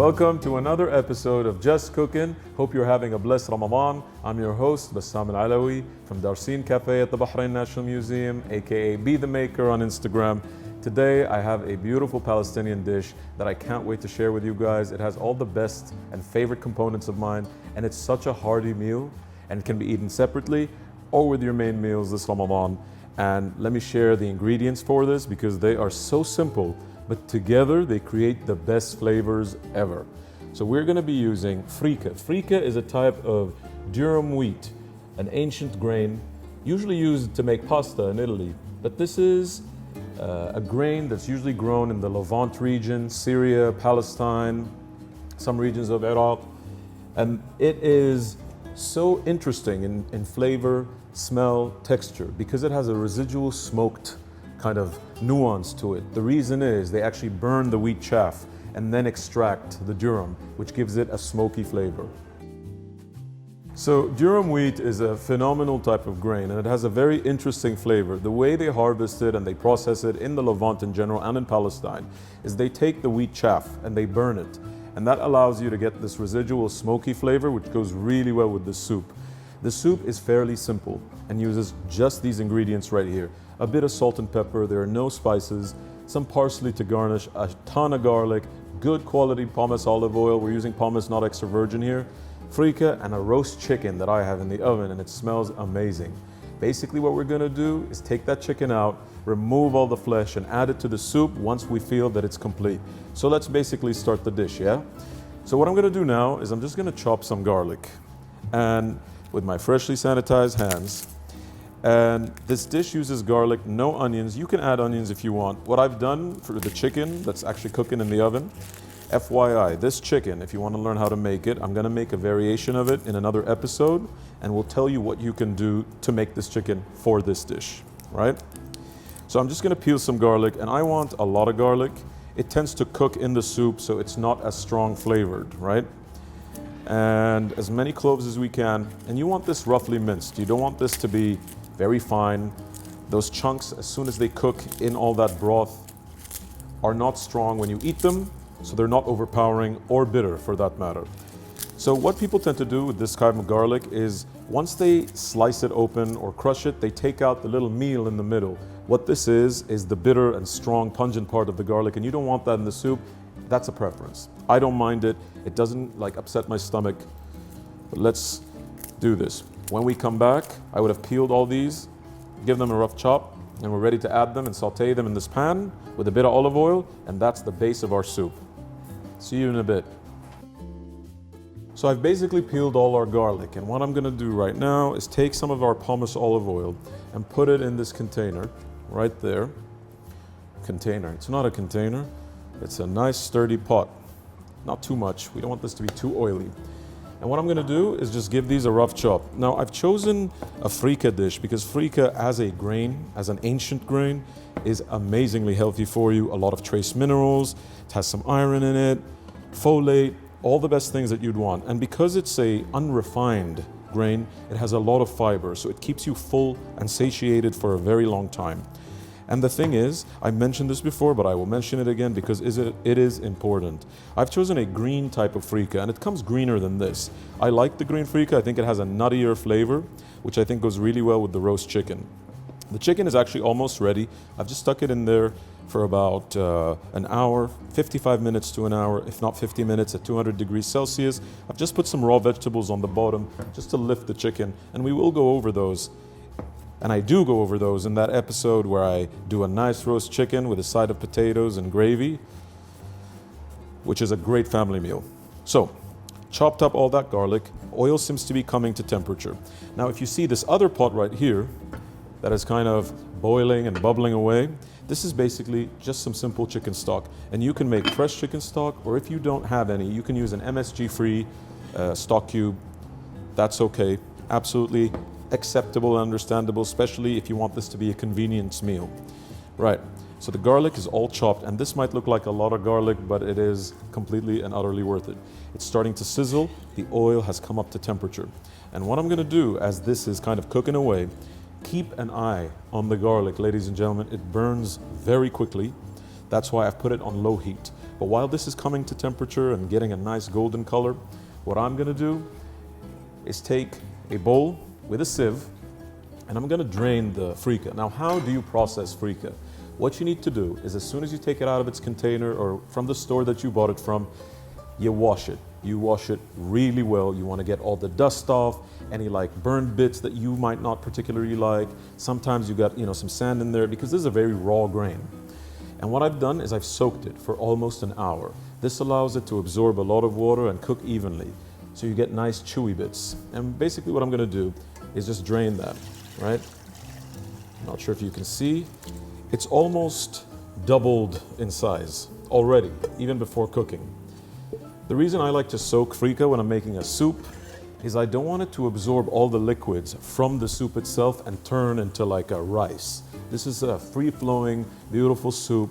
Welcome to another episode of Just Cooking. Hope you're having a blessed Ramadan. I'm your host, Bassam Al-Alawi from Darsin Cafe at the Bahrain National Museum, aka Be The Maker on Instagram. Today I have a beautiful Palestinian dish that I can't wait to share with you guys. It has all the best and favorite components of mine, and it's such a hearty meal and can be eaten separately or with your main meals this Ramadan. And let me share the ingredients for this because they are so simple, but together they create the best flavors ever. So we're going to be using frika. Frika is a type of durum wheat, an ancient grain, usually used to make pasta in Italy. But this is a grain that's usually grown in the Levant region, Syria, Palestine, some regions of Iraq. And it is so interesting in flavor, smell, texture, because it has a residual smoked kind of nuance to it. The reason is they actually burn the wheat chaff and then extract the durum, which gives it a smoky flavor. So durum wheat is a phenomenal type of grain and it has a very interesting flavor. The way they harvest it and they process it in the Levant in general and in Palestine is they take the wheat chaff and they burn it. And that allows you to get this residual smoky flavor, which goes really well with the soup. The soup is fairly simple and uses just these ingredients right here. A bit of salt and pepper, there are no spices, some parsley to garnish, a ton of garlic, good quality pomace olive oil. We're using pomace, not extra virgin here. Frika, and a roast chicken that I have in the oven, and it smells amazing. Basically what we're gonna do is take that chicken out, remove all the flesh, and add it to the soup once we feel that it's complete. So let's basically start the dish, yeah? So what I'm gonna do now is I'm just gonna chop some garlic, and with my freshly sanitized hands. And this dish uses garlic, no onions. You can add onions if you want. What I've done for the chicken that's actually cooking in the oven, FYI, this chicken, if you want to learn how to make it, I'm going to make a variation of it in another episode, and we'll tell you what you can do to make this chicken for this dish, right? So I'm just going to peel some garlic, and I want a lot of garlic. It tends to cook in the soup, so it's not as strong flavored, right? And as many cloves as we can. And you want this roughly minced. You don't want this to be very fine. Those chunks, as soon as they cook in all that broth, are not strong when you eat them, so they're not overpowering or bitter for that matter. So what people tend to do with this kind of garlic is once they slice it open or crush it, they take out the little meal in the middle. What this is the bitter and strong pungent part of the garlic, and you don't want that in the soup. That's a preference. I don't mind it. It doesn't upset my stomach. But let's do this. When we come back, I would have peeled all these, give them a rough chop, and we're ready to add them and saute them in this pan with a bit of olive oil, and that's the base of our soup. See you in a bit. So I've basically peeled all our garlic, and what I'm gonna do right now is take some of our pomace olive oil and put it in this container right there. Container, it's not a container. It's a nice sturdy pot, not too much. We don't want this to be too oily. And what I'm gonna do is just give these a rough chop. Now I've chosen a frika dish because frika as a grain, as an ancient grain, is amazingly healthy for you. A lot of trace minerals, it has some iron in it, folate, all the best things that you'd want. And because it's a unrefined grain, it has a lot of fiber, so it keeps you full and satiated for a very long time. And the thing is, I mentioned this before, but I will mention it again because it is important. I've chosen a green type of frika, and it comes greener than this. I like the green frika. I think it has a nuttier flavor, which I think goes really well with the roast chicken. The chicken is actually almost ready. I've just stuck it in there for about an hour, 55 minutes to an hour, if not 50 minutes at 200 degrees Celsius. I've just put some raw vegetables on the bottom just to lift the chicken, and we will go over those. And I do go over those in that episode where I do a nice roast chicken with a side of potatoes and gravy, which is a great family meal. So, chopped up all that garlic, oil seems to be coming to temperature. Now, if you see this other pot right here that is kind of boiling and bubbling away, this is basically just some simple chicken stock. And you can make fresh chicken stock, or if you don't have any, you can use an MSG-free stock cube. That's okay. Absolutely acceptable and understandable, especially if you want this to be a convenience meal. Right, so the garlic is all chopped, and this might look like a lot of garlic, but it is completely and utterly worth it. It's starting to sizzle, the oil has come up to temperature. And what I'm gonna do as this is kind of cooking away, keep an eye on the garlic, ladies and gentlemen. It burns very quickly. That's why I've put it on low heat. But while this is coming to temperature and getting a nice golden color, what I'm gonna do is take a bowl with a sieve and I'm gonna drain the freekeh. Now, how do you process freekeh? What you need to do is as soon as you take it out of its container or from the store that you bought it from, you wash it. You wash it really well. You wanna get all the dust off, any like burned bits that you might not particularly like. Sometimes you got, some sand in there because this is a very raw grain. And what I've done is I've soaked it for almost an hour. This allows it to absorb a lot of water and cook evenly. So you get nice chewy bits. And basically what I'm gonna do is just drain that, right? Not sure if you can see. It's almost doubled in size already, even before cooking. The reason I like to soak freekeh when I'm making a soup is I don't want it to absorb all the liquids from the soup itself and turn into like a rice. This is a free-flowing, beautiful soup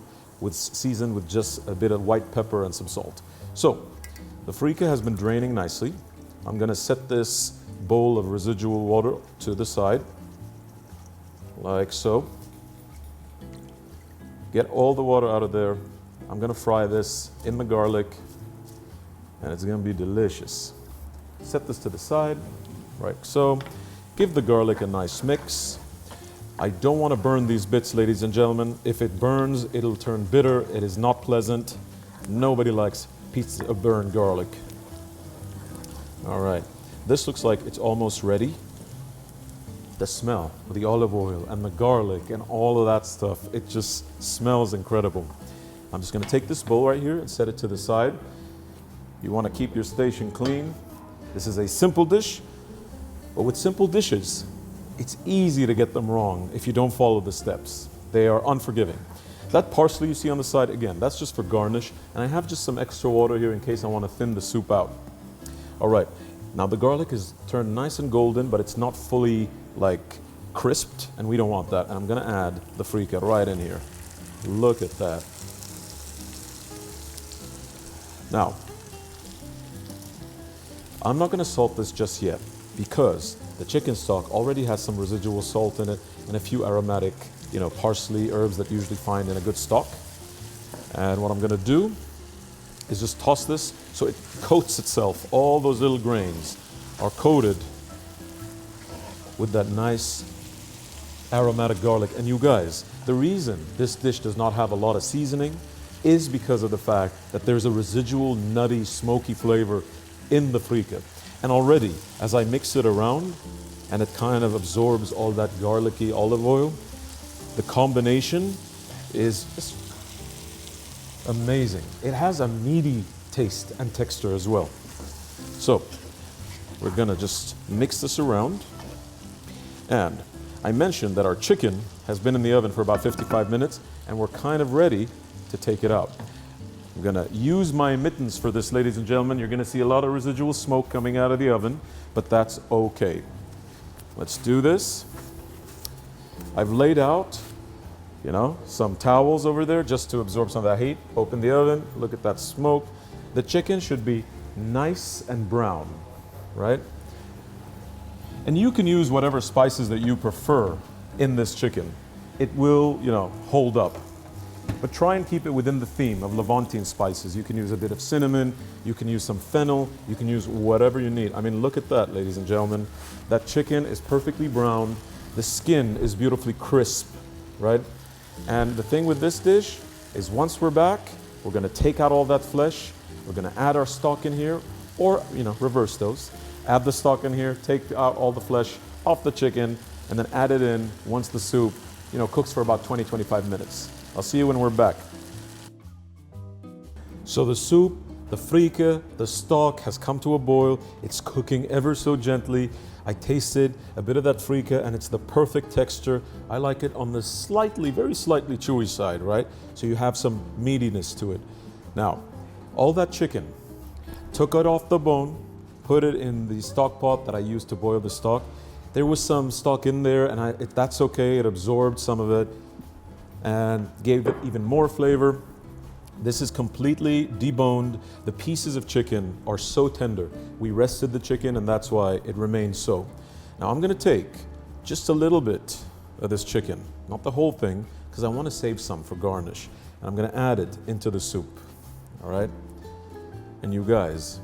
seasoned with just a bit of white pepper and some salt. So, the freekeh has been draining nicely. I'm gonna set this bowl of residual water to the side, like so. Get all the water out of there. I'm gonna fry this in the garlic, and it's gonna be delicious. Set this to the side, like so. Give the garlic a nice mix. I don't want to burn these bits, ladies and gentlemen. If it burns, it'll turn bitter. It is not pleasant. Nobody likes pieces of burned garlic. All right, this looks like it's almost ready. The smell of the olive oil and the garlic and all of that stuff, it just smells incredible. I'm just gonna take this bowl right here and set it to the side. You wanna keep your station clean. This is a simple dish, but with simple dishes, it's easy to get them wrong if you don't follow the steps. They are unforgiving. That parsley you see on the side, again, that's just for garnish, and I have just some extra water here in case I want to thin the soup out. All right, now the garlic is turned nice and golden, but it's not fully like crisped, and we don't want that. And I'm gonna add the freekeh right in here. Look at that. Now, I'm not gonna salt this just yet because the chicken stock already has some residual salt in it and a few aromatic, parsley herbs that you usually find in a good stock. And what I'm gonna do is just toss this so it coats itself. All those little grains are coated with that nice aromatic garlic. And you guys, the reason this dish does not have a lot of seasoning is because of the fact that there's a residual nutty, smoky flavor in the freekeh. And already, as I mix it around and it kind of absorbs all that garlicky olive oil, the combination is just amazing. It has a meaty taste and texture as well. So, we're gonna just mix this around. And I mentioned that our chicken has been in the oven for about 55 minutes and we're kind of ready to take it out. I'm gonna use my mittens for this, ladies and gentlemen. You're gonna see a lot of residual smoke coming out of the oven, but that's okay. Let's do this. I've laid out, some towels over there just to absorb some of that heat. Open the oven, look at that smoke. The chicken should be nice and brown, right? And you can use whatever spices that you prefer in this chicken. It will, hold up. But try and keep it within the theme of Levantine spices. You can use a bit of cinnamon, you can use some fennel, you can use whatever you need. I mean, look at that, ladies and gentlemen. That chicken is perfectly brown. The skin is beautifully crisp, right? And the thing with this dish is once we're back, we're gonna take out all that flesh, we're gonna add our stock in here, or, reverse those. Add the stock in here, take out all the flesh off the chicken, and then add it in once the soup, cooks for about 20-25 minutes. I'll see you when we're back. So the soup, the freekeh, the stock has come to a boil. It's cooking ever so gently. I tasted a bit of that freekeh and it's the perfect texture. I like it on the very slightly chewy side, right? So you have some meatiness to it. Now, all that chicken, took it off the bone, put it in the stock pot that I used to boil the stock. There was some stock in there and that's okay. It absorbed some of it and gave it even more flavor. This is completely deboned. The pieces of chicken are so tender. We rested the chicken and that's why it remains so. Now I'm gonna take just a little bit of this chicken, not the whole thing, because I want to save some for garnish. And I'm gonna add it into the soup. all right? And you guys,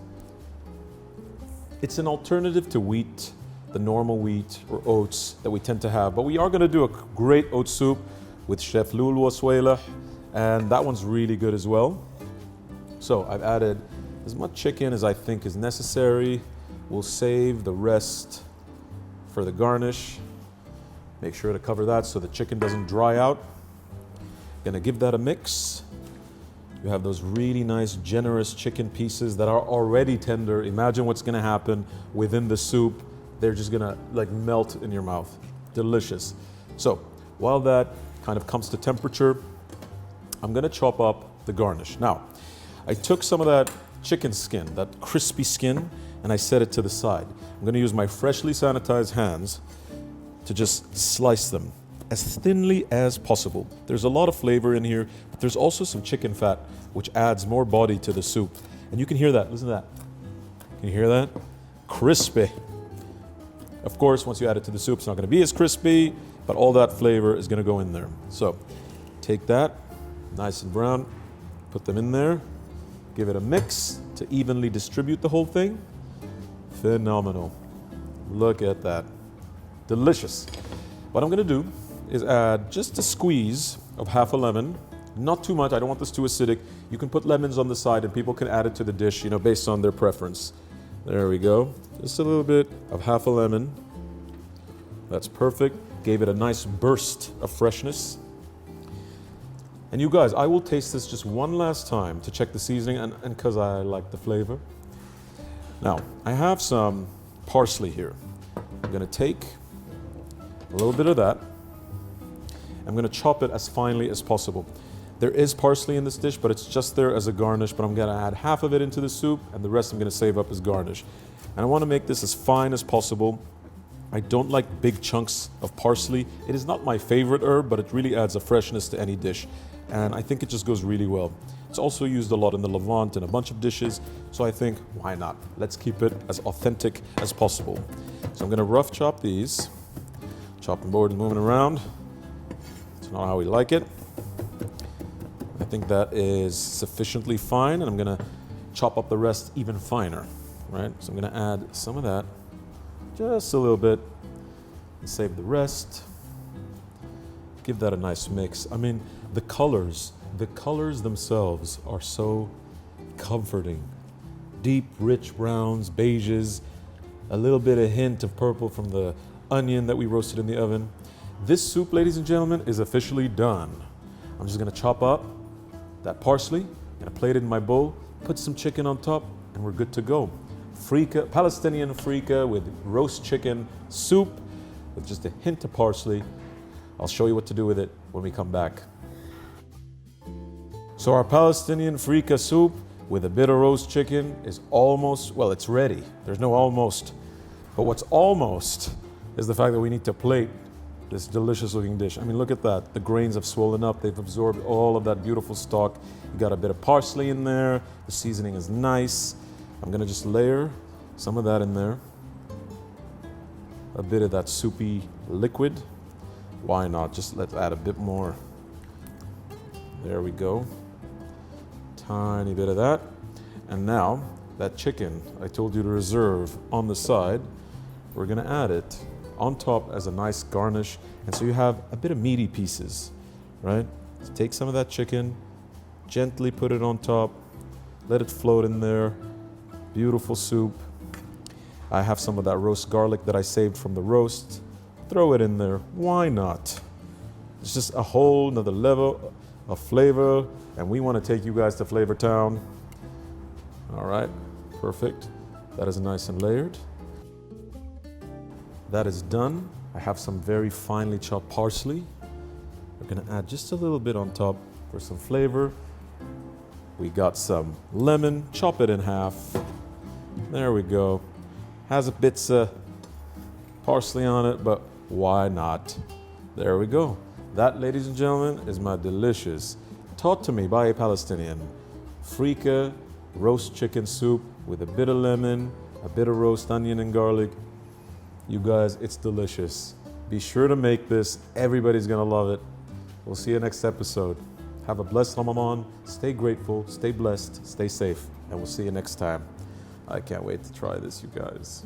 it's an alternative to wheat, the normal wheat or oats that we tend to have, but we are gonna do a great oat soup with Chef Lul Waswailah, and that one's really good as well. So I've added as much chicken as I think is necessary. We'll save the rest for the garnish. Make sure to cover that so the chicken doesn't dry out. Gonna give that a mix. You have those really nice, generous chicken pieces that are already tender. Imagine what's gonna happen within the soup. They're just gonna like melt in your mouth. Delicious. So while that kind of comes to temperature, I'm gonna chop up the garnish. Now, I took some of that chicken skin, that crispy skin, and I set it to the side. I'm gonna use my freshly sanitized hands to just slice them as thinly as possible. There's a lot of flavor in here, but there's also some chicken fat, which adds more body to the soup. And you can hear that, listen to that. Can you hear that? Crispy. Of course, once you add it to the soup, it's not gonna be as crispy, but all that flavor is gonna go in there. So, take that, nice and brown, put them in there, give it a mix to evenly distribute the whole thing. Phenomenal. Look at that. Delicious. What I'm gonna do is add just a squeeze of half a lemon. Not too much, I don't want this too acidic. You can put lemons on the side and people can add it to the dish, you know, based on their preference. There we go. Just a little bit of half a lemon. That's perfect. Gave it a nice burst of freshness. And you guys, I will taste this just one last time to check the seasoning and because I like the flavor. Now, I have some parsley here. I'm gonna take a little bit of that. I'm gonna chop it as finely as possible. There is parsley in this dish, but it's just there as a garnish, but I'm gonna add half of it into the soup and the rest I'm gonna save up as garnish. And I wanna make this as fine as possible. I don't like big chunks of parsley. It is not my favorite herb, but it really adds a freshness to any dish. And I think it just goes really well. It's also used a lot in the Levant in a bunch of dishes, so I think, why not? Let's keep it as authentic as possible. So I'm gonna rough chop these. Chopping board is moving around. It's not how we like it. I think that is sufficiently fine, and I'm gonna chop up the rest even finer, right? So I'm gonna add some of that, just a little bit, and save the rest. Give that a nice mix. I mean, the colors themselves are so comforting. Deep, rich browns, beiges, a little bit of hint of purple from the onion that we roasted in the oven. This soup, ladies and gentlemen, is officially done. I'm just gonna chop up that parsley, gonna plate it in my bowl, put some chicken on top, and we're good to go. Frika, Palestinian frika with roast chicken soup with just a hint of parsley. I'll show you what to do with it when we come back. So our Palestinian frika soup with a bit of roast chicken is almost, well, it's ready. There's no almost. But what's almost is the fact that we need to plate this delicious looking dish. I mean, look at that. The grains have swollen up. They've absorbed all of that beautiful stock. You got a bit of parsley in there. The seasoning is nice. I'm gonna just layer some of that in there. A bit of that soupy liquid. Why not? Just let's add a bit more. There we go. Tiny bit of that. And now, that chicken I told you to reserve on the side, we're gonna add it on top as a nice garnish. And so you have a bit of meaty pieces, right? So take some of that chicken, gently put it on top, let it float in there. Beautiful soup. I have some of that roast garlic that I saved from the roast. Throw it in there. Why not? It's just a whole nother level of flavor, and we want to take you guys to Flavor Town. All right, perfect. That is nice and layered. That is done. I have some very finely chopped parsley. We're gonna add just a little bit on top for some flavor. We got some lemon, chop it in half. There we go. Has a bits of parsley on it, but why not? There we go. That, ladies and gentlemen, is my delicious, taught to me by a Palestinian, frika roast chicken soup with a bit of lemon, a bit of roast onion and garlic. You guys, it's delicious. Be sure to make this. Everybody's gonna love it. We'll see you next episode. Have a blessed Ramadan. Stay grateful, stay blessed, stay safe, and we'll see you next time. I can't wait to try this, you guys.